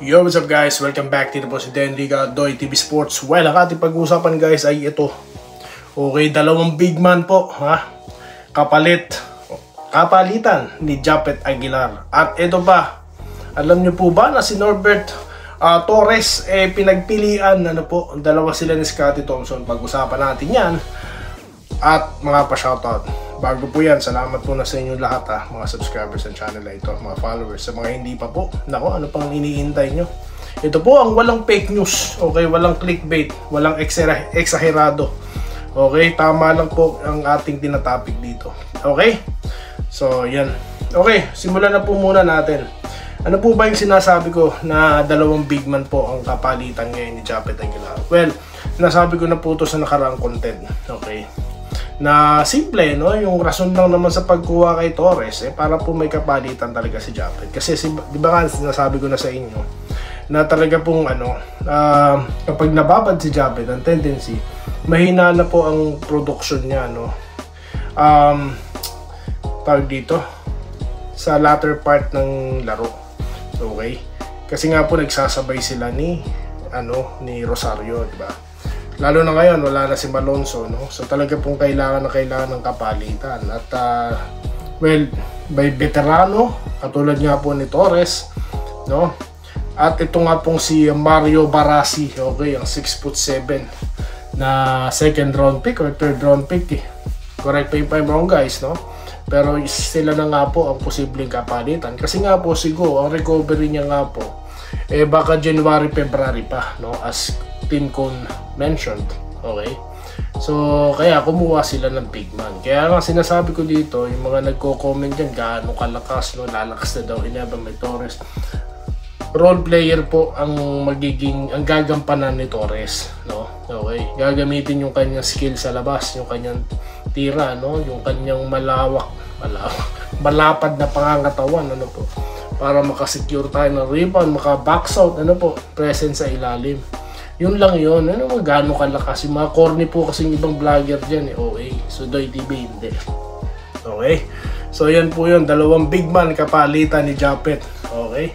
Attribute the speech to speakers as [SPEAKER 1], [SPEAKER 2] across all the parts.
[SPEAKER 1] Yo, what's up guys? Welcome back to po si Denriga Doy TV Sports. Well, ang ating pag-uusapan guys ay ito. Okay, dalawang big man po, ha? Kapalitan ni Japet Aguilar. At ito pa, alam nyo po ba na si Norbert Torres pinagpilian, dalawa sila ni Scottie Thompson. Pag-usapan natin yan. At mga pa-shoutout. Bago po yan, salamat po na sa inyo lahat mga subscribers sa channel na ito, mga followers. Sa mga hindi pa po, nako, ano pang iniintay nyo? Ito po ang walang fake news, okay? Walang clickbait, walang eksaherado. Okay, tama lang po ang ating tinatopic dito. Okay? So, yan. Okay, simulan na po muna natin. Ano po ba yung sinasabi ko na dalawang big man po ang kapalitan ngayon ni Japet Aguilar? Well, sinasabi ko na po ito sa nakaraang content. Okay? Na simple, no? Yung rason lang naman sa pagkuha kay Torres para po may kapalitan talaga si Japet. Kasi di ba nga sinasabi ko na sa inyo na talaga pong kapag nababad si Japet, ang tendency mahina na po ang production niya, no? Tawag dito sa latter part ng laro. Okay? Kasi nga po nagsasabay sila ni Rosario, di ba? Lalo na ngayon, wala na si Malonzo, no? So talaga pong kailangan ng kapalitan. At well, by veterano, katulad nga po ni Torres, no? At ito nga pong si Mario Barassi, okay, ang 6'7" na second round pick or third round pick. Correct me if I'm wrong guys, no? Pero sila na nga po ang posibleng kapalitan. Kasi nga po siguro, ang recovery niya nga po, baka January, February pa, no? As Team Cone mentioned, okay? So, kaya kumuha sila ng big man. Kaya nga sinasabi ko dito, yung mga nagko-comment dyan, gaano kalakas, no? Lalakas na daw, inabang may Torres. Role player po ang gagampanan ni Torres, no? Okay? Gagamitin yung kanyang skill sa labas, yung kanyang tira, no? Yung kanyang malapad na pangangatawan, po? Para makasecure tayo ng rebound, maka-box out, presence sa ilalim. Yun lang yun. Gaano kalakas. Yung mga corny po kasing ibang vlogger dyan, OA. So, Doy TV, hindi. Okay? So, yan po yun. Dalawang big man kapalitan ni Japet. Okay?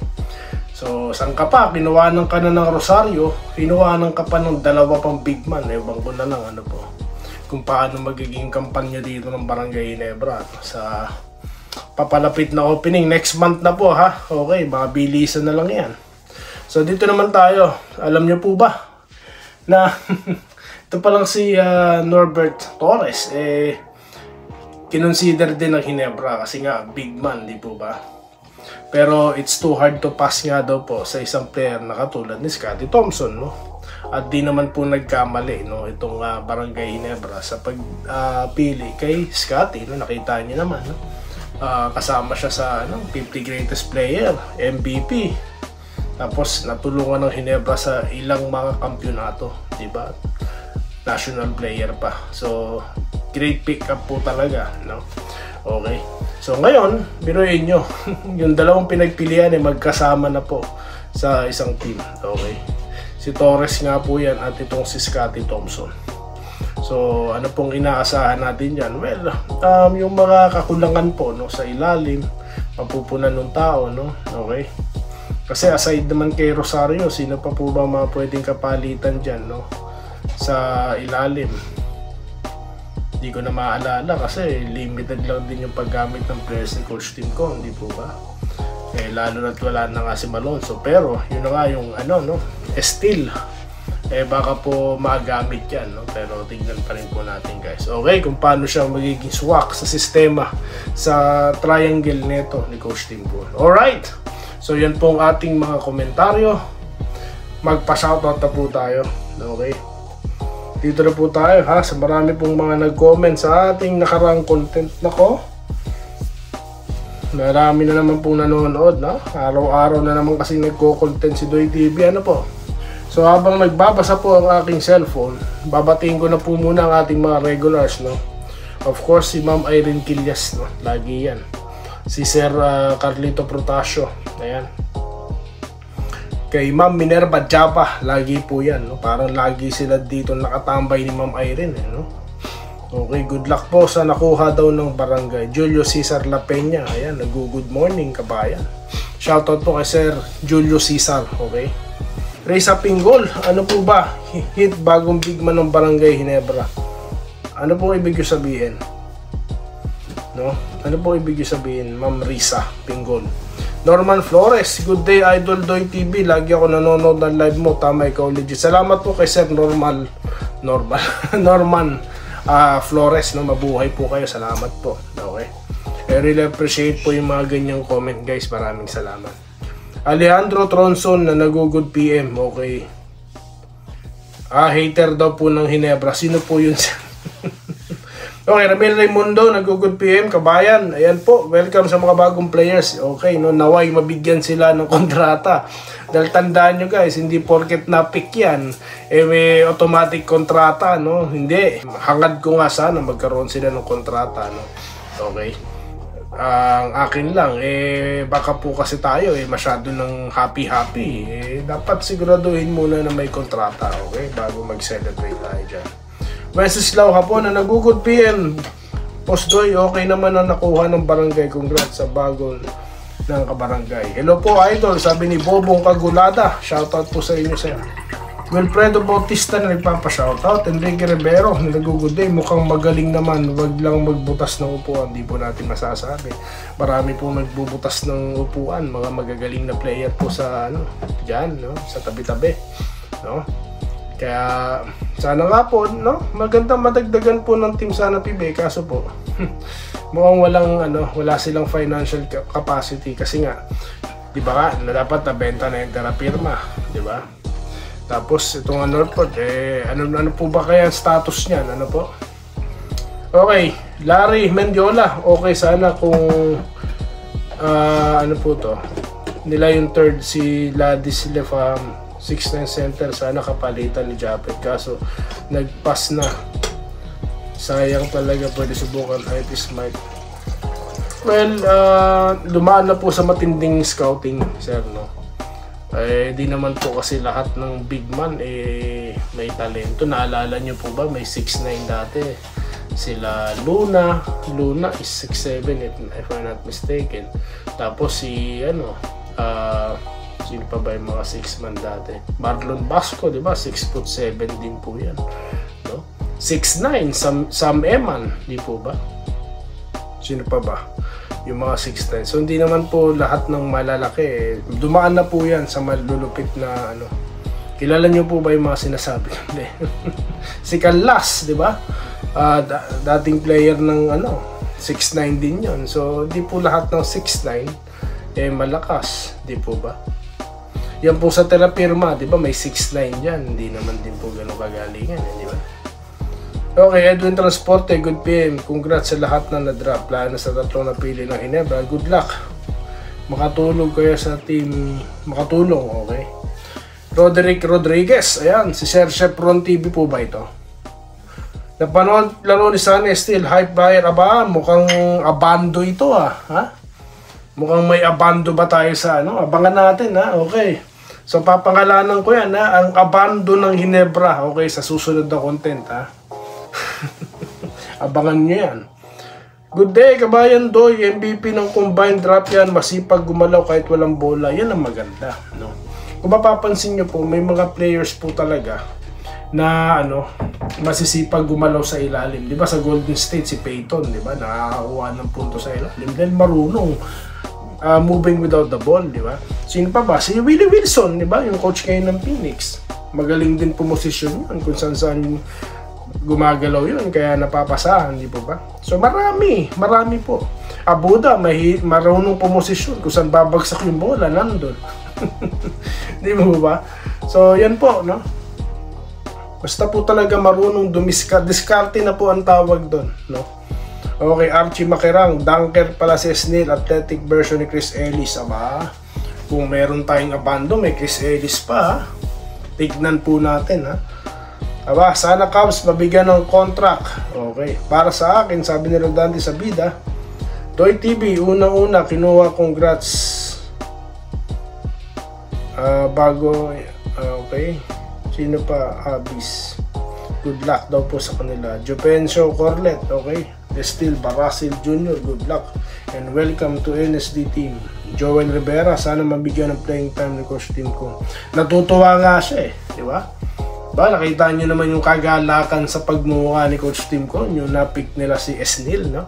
[SPEAKER 1] So, saan ka pa? Kinuhanan ka na ng Rosario. Kinuhanan ka pa ng dalawa pang big man. Ewan ko na lang, kung paano magiging kampanya dito ng Barangay Ginebra sa papalapit na opening. Next month na po, ha? Okay, mabilisan na lang yan. So, dito naman tayo. Alam niyo po ba na ito pa lang si Norbert Torres kinonsider din ng Ginebra kasi nga big man, di po ba? Pero it's too hard to pass nga daw po sa isang player na katulad ni Scottie Thompson, no? At di naman po nagkamali, no, itong Barangay Ginebra sa pagpili kay Scottie, no? Nakita niyo naman, no? Kasama siya sa 50 greatest player, MVP. Tapos natulungan ng Ginebra sa ilang mga kampyonato, di ba? National player pa. So, great pick up po talaga, no? Okay. So, ngayon, biruin nyo, yung dalawang pinagpilian magkasama na po sa isang team. Okay. Si Torres nga po yan at itong si Scottie Thompson. So, ano pong inaasahan natin dyan? Well, yung mga kakulangan po, no, sa ilalim, mapupunan ng tao, no? Okay. Kasi aside naman kay Rosario, sino pa po ba mga pwedeng kapalitan dyan, no? Sa ilalim. Hindi ko na maalala kasi limited lang din yung paggamit ng players ni Coach Tim Cone, hindi po ba? Lalo na't wala na nga si Malonzo. Pero yun na nga yung still, baka po magamit yan, no? Pero tingnan pa rin po natin guys. Okay, kung paano siya magiging swak sa sistema, sa triangle neto ni Coach Tim Cone. Alright! So yan po ang ating mga komentaryo. Magpa-shoutout na po tayo. Okay? Dito na po tayo ha. Sa marami pong mga nag-comment sa ating nakarang content. Nako. Marami na naman pong nanonood, no? Araw-araw na naman kasi nagko-content si Doy TV. Ano po? So habang nagbabasa po ang aking cellphone, babatiin ko na po muna ang ating mga regulars, no? Of course, si Ma'am Irene Quillas, no? Lagi yan. Si Sir Carlito Protasio, ayan. Kay Ma'am Minerva Japa, lagi po yan, no? Parang lagi sila dito nakatambay ni Ma'am Irene, no? Okay, good luck po sa nakuha daw ng barangay. Julio Cesar La Peña, ayan, nag-good morning kabayan. Shoutout po kay Sir Julio Cesar, okay? Reza Pinggol, ano po ba? Hit bagong big man ng Barangay Ginebra. Ano po ibig sabihin? No? Ano po ibig sabihin, Ma'am Reza Pinggol? Norman Flores, good day Idol Doy TV. Lagi ako nanonood ng live mo. Tama, ikaw legit. Salamat po kay Sir Norman Flores, no? Mabuhay po kayo. Salamat po. Okay. I really appreciate po yung mga ganyang comment, guys. Maraming salamat. Alejandro Tronson na nag-good PM. Okay. Hater daw po ng Ginebra. Sino po yun? Okay, Ramil Raimundo, nag-good PM, kabayan. Ayan po, welcome sa mga bagong players. Okay, no, naway mabigyan sila ng kontrata. Dahil tandaan nyo guys, hindi porket na-pick yan, may automatic kontrata, no? Hindi. Hangad ko nga sana magkaroon sila ng kontrata, no? Okay. Ang akin lang, baka po kasi tayo, masyado ng happy-happy. Dapat siguraduhin muna na may kontrata, okay? Bago mag-celebrate tayo dyan. Wenceslao Hapon na nag-good PM. Postdoy, okay naman ang nakuha ng barangay. Congrats sa bagong ng kabarangay. Hello po Idol, sabi ni Bobong Kagulada. Shoutout po sa inyo sir. Wilfredo Bautista na nagpapa-shoutout. Enrique Rivero na nag-good day. Mukhang magaling naman. Huwag lang magbutas ng upuan. Di po natin masasabi. Marami po nagbubutas ng upuan. Mga magagaling na player po sa dyan, no? Sa tabi-tabi, no? Kaya sana nga po, no? Magandang madagdagan po ng team sana PB, kaso po mukhang wala silang financial capacity kasi nga, 'di ba? Dapat nabenta na yung Terapirma, 'di ba? Tapos itong Northport, ano po ba kaya ang status niyan? Ano po? Okay, Larry Mendiola, okay sana kung ano po to? Nila yung third si Ladislev 6'9" center, sana kapalitan ni Japet, kaso nagpass na. Sayang talaga, pwede subukan height is might. Well, dumaan na po sa matinding scouting, sir, no? Di naman po kasi lahat ng big man may talento. Naalala nyo po ba, may 6'9" dati sila Luna is 6'7" if I'm not mistaken. Tapos si sino pa ba yung mga 6 man dati? Marlon Basco, di ba? 6'7" din po yan, no? 6'9", Sam Eman, di po ba? Sino pa ba? Yung mga 6'9". So hindi naman po lahat ng malalaki, dumaan na po yan sa malulupit na Kilala nyo po ba yung mga sinasabi? Si Canlas, di ba? Dating player ng 6'9" din yon. So di po lahat ng 6'9" malakas, di po ba? Yan po sa Terapirma, di ba? May 6'9" dyan. Hindi naman din po ganun kagalingan, di ba? Okay, Edwin Transporte, good PM. Congrats sa lahat na na-drop. Lalo na sa tatlong napili ng Ginebra. Good luck. Makatulog kayo sa team. Makatulong, okay? Roderick Rodriguez. Ayan, si Sir Chevron TV po ba ito? Napanood laro ni Sunny Steel. Hype buyer. Aba, mukhang abando ito ha? Mukhang may abando ba tayo sa Abangan natin ha, okay. So papangalanan ko yan ha, ang abando ng Ginebra, okay, sa susunod na content ha. Abangan nyo yan. Good day kabayan Doy, MVP ng combined drop yan, masipag gumalaw kahit walang bola, yan ang maganda, no? Kung mapapansin nyo po, may mga players po talaga na masisipag gumalaw sa ilalim. Di ba sa Golden State si Peyton, di ba, nakakakuha ng punto sa ilalim dahil marunong moving without the ball, di ba? Sino pa ba? Si Willie Wilson, di ba? Yung coach kayo ng Phoenix. Magaling din pumosisyon yun kung saan gumagalaw yun, kaya napapasahan, di po ba? So marami po. Abuda, marunong pumosisyon kung saan babagsak yung bola, nandun. Di po ba? So yan po, no? Basta po talaga marunong diskarte na po ang tawag doon, no? Okay, Archie Makirang, dunker pala si Snell, athletic version ni Chris Ellis. Aba, kung meron tayong abando, may Chris Ellis pa ha? Tignan po natin ha. Aba, sana Cubs mabigyan ng contract. Okay, para sa akin, sabi ni Rodante sa bida, Toy TV, unang-una, kinuha, congrats. Okay, sino pa? Habis. Good luck daw po sa kanila. Jupencio Corlet, okay. Estil Barasil Jr., good luck. And welcome to NSD team. Joel Rivera, sana mabigyan ng playing time ni Coach Tim Con. Natutuwa nga siya di ba? Nakita nyo naman yung kagalakan sa pagmumukha ni Coach Tim Con, yung napick nila si Esnil, no?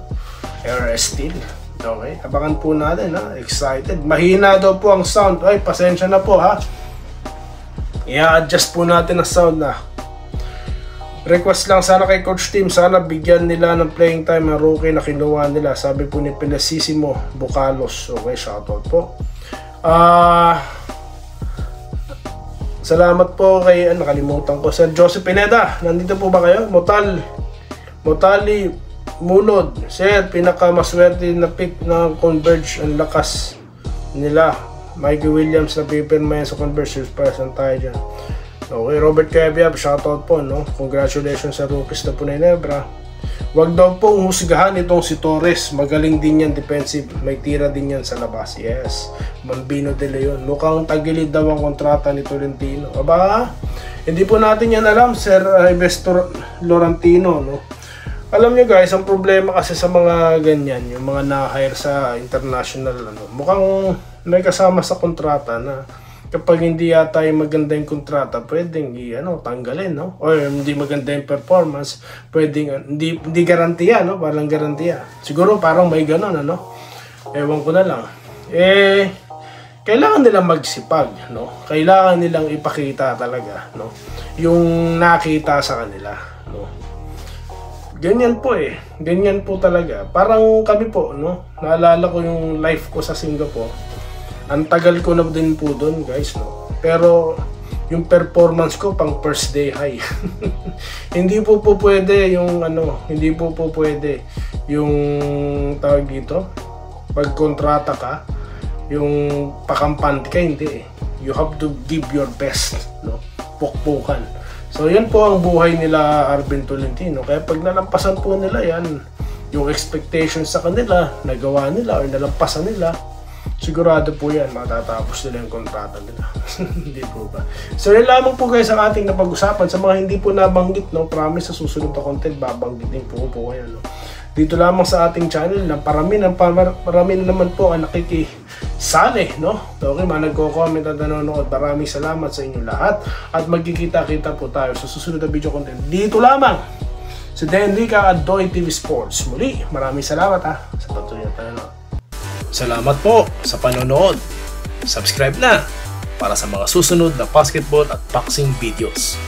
[SPEAKER 1] Or Estil. Okay, abangan po natin, excited. Mahina daw po ang sound. Ay, pasensya na po, I-adjust po natin ang sound na. Request lang sana kay Coach Tim, sana bigyan nila ng playing time ang rookie na kinuha nila. Sabi po ni Pelasissimo Bucalos. Okay, shoutout po. Salamat po kay, nakalimutan ko, Sir Joseph Pineda. Nandito po ba kayo? Motali Mulod. Sir, pinakamaswerte na pick ng Converge. Ang lakas nila. Mikey Williams na paperman sa Converge. Para saan tayo dyan? Okay, Robert Keviab, shoutout po, no? Congratulations sa rookies na po na Ginebra. Huwag daw pong husgahan itong si Torres. Magaling din yan defensive. May tira din yan sa labas. Yes. Bambino de Leon. Mukhang tagilid daw ang kontrata ni Tolentino. Hindi po natin yan alam, Sir Investor Laurentino, no? Alam nyo guys, ang problema kasi sa mga ganyan, yung mga na-hire sa international, mukhang may kasama sa kontrata na kapag hindi yata yung maganda yung kontrata, pwedeng tanggalin, no? Or hindi maganda yung performance, pwedeng hindi garantiya, no? Parang garantiya. Siguro parang may ganun, Ewan ko na lang. Kailangan nilang magsipag, no? Kailangan nilang ipakita talaga, no? Yung nakita sa kanila, no? Ganyan po Ganyan po talaga. Parang kami po, no? Naalala ko yung life ko sa Singapore. Ang tagal ko na din po doon, guys, no? Pero yung performance ko pang first day high. Hindi po pwede yung hindi po pwede yung tawag dito, pag kontrata ka, yung pakampante ka, hindi You have to give your best, no? Pukpukan. So yan po ang buhay nila Arvin Tolentino. Kaya pag nalampasan po nila yan, yung expectations sa kanila, nagawa nila or nalampasan nila, sigurado po yan, matatapos nila yung kontrata nila. Hindi po ba? So yun lamang po guys ang ating napag-usapan. Sa mga hindi po nabanggit, no, promise sa susunod na content, babanggitin po kayo, no? Dito lamang sa ating channel na parami na naman po ang nakikisali, no? Okay, mga nagko-comment at nanonood, maraming salamat sa inyo lahat. At magkikita-kita po tayo sa susunod na video content. Dito lamang sa Denrica at Doy TV Sports. Muli, maraming salamat sa patuloy na panonood. Salamat po sa panonood. Subscribe na para sa mga susunod na basketball at boxing videos.